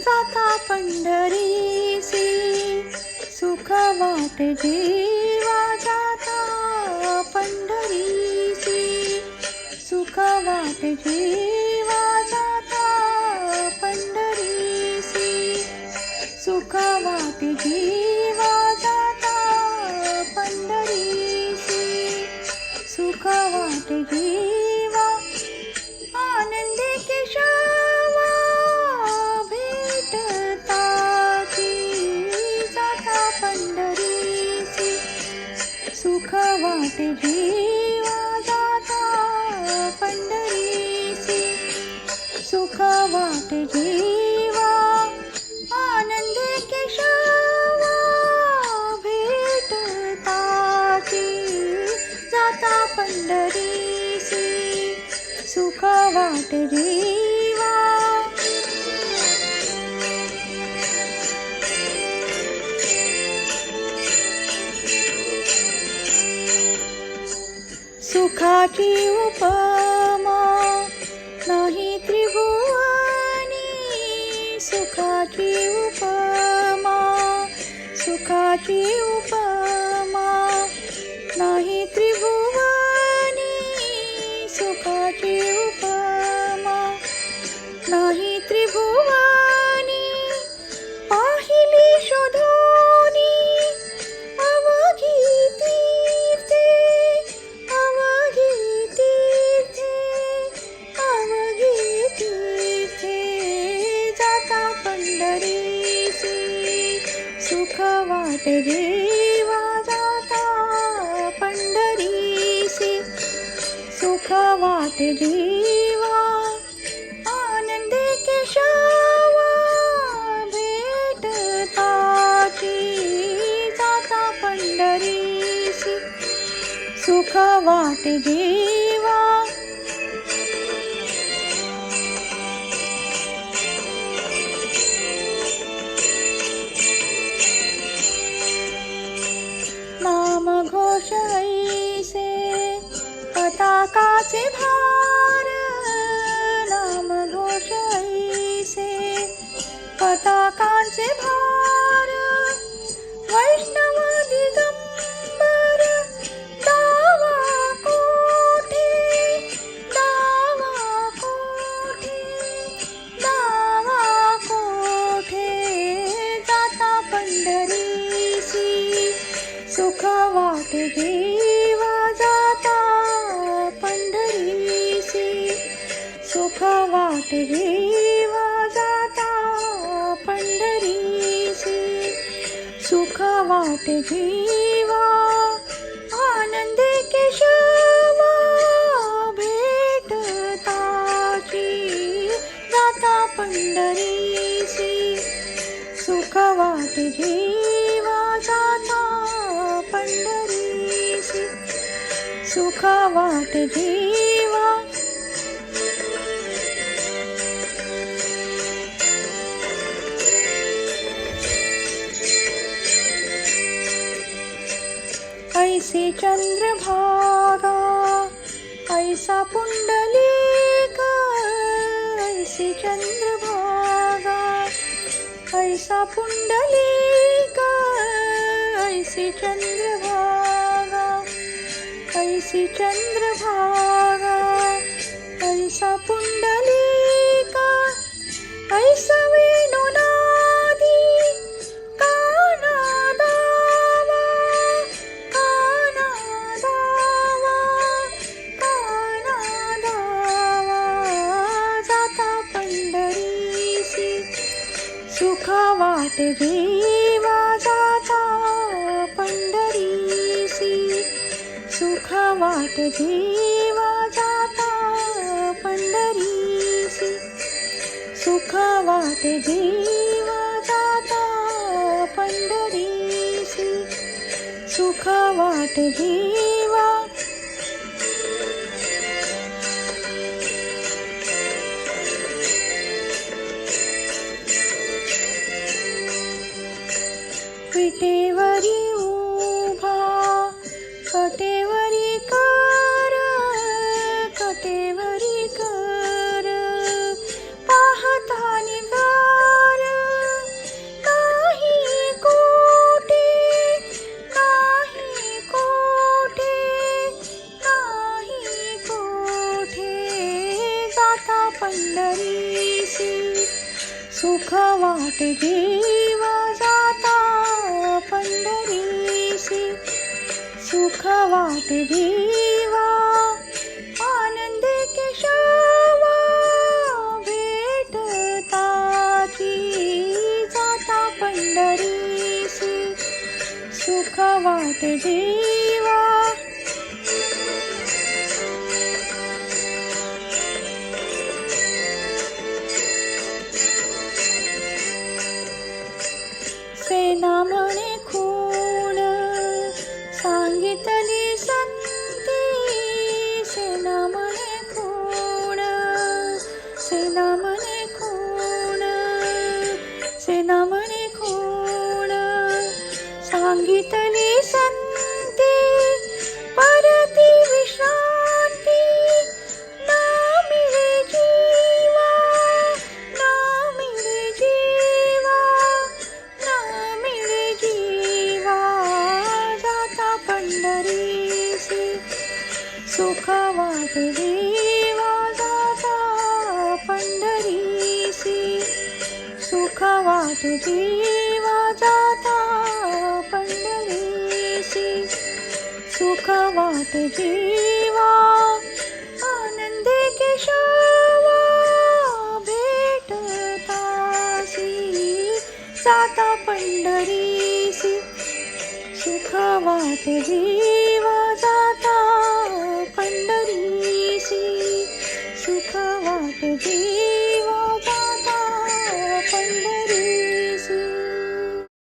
जाता पंढरीसी सुख वाटे जीवा जाता पंढरीसी सुख वाटे जीवा जाता पंढरीसी सुख वाटे जीवा जाता पंढरीसी सुख वाटे जीवा आनंदी केशवा भेटता जाता पंढरीसी सुख वाटे जीवा जाता पंढरीसी सुख वाटे जीवा आनंदी केशवा भेटता जाता पंढरीसी सुख वाटे जीवा सुखाची उपमा नाही त्रिभुवनी सुखाची उपमा सुखाची उपमा नाही त्रिभुवनी सुखाची उपमा नाही त्रिभुवनी पाहिली शोधोनी अवघी तीर्थे अवघी तीर्थे अवघी तीर्थे जाता पंढरीसी सुख वाटे जीवा जाता पंढरीसी सुख वाटे जीवा आनंदी केशवा भेटता जाता पंढरीसी सुख वाटे जीवा नाम घोष ऐसे पताकाचे भार नाम घोष ऐसे पताकांचे भार वैष्णव दिगंबर दावा कोठे दावा कोठे दावा कोठे जाता पंढरीसी सुख वाटे जीवा जाता पंढरीसी सुख वाटे जीवा जाता पंढरीसी सुख वाटे जीवा आनंदी केशवा भेटता जाता पंढरीसी सुख वाटे जीवा जाता पंढरीसी सुख वाटे जीवा ऐसी चंद्रभागा ऐसा पुंडलिक ऐसी चंद्रभागा ऐसा पुंडलिक ऐसी चंद्रभागा ऐसी चंद्रभागा ऐसा पुंडलिक ऐसा वेणुनादी कानादावा कानादावा कानादावा जाता पंढरीसी सुख वाटे जीवा जाता पंढरीसी सुख वाटे जीवा जाता पंढरीसी सुख वाटे जीवा जाता पंढरीसी सुख वाटे जीवा विटेवरी उभा कटेवरी कर कटेवरी कर पाहता निगार सुख वाटे जीवा जाता पंढरीसी सुख वाटे जीवा आनंदे केशवा भेटताची जाता पंढरीसी सुख वाटे जीवा सेना म्हणे खूण सांगितली संती सेना म्हणे खूण सेना म्हणे खूण सेना म्हणे खूण सांगितली संती परती विश्रांती ना मिळे जीवा ना मिळे जीवा ना मिळे जीवा जाता पंढरीसी सुख वाटे जीवा जाता पंढरीसी सुख वाटे जीवा जाता पंढरीसी सुख वाटे जीवा आनंदे केशवा भेटतासी जाता पंढरीसी सुख वाटे जीवा जाता पंढरीसी सुख वाटे जीवा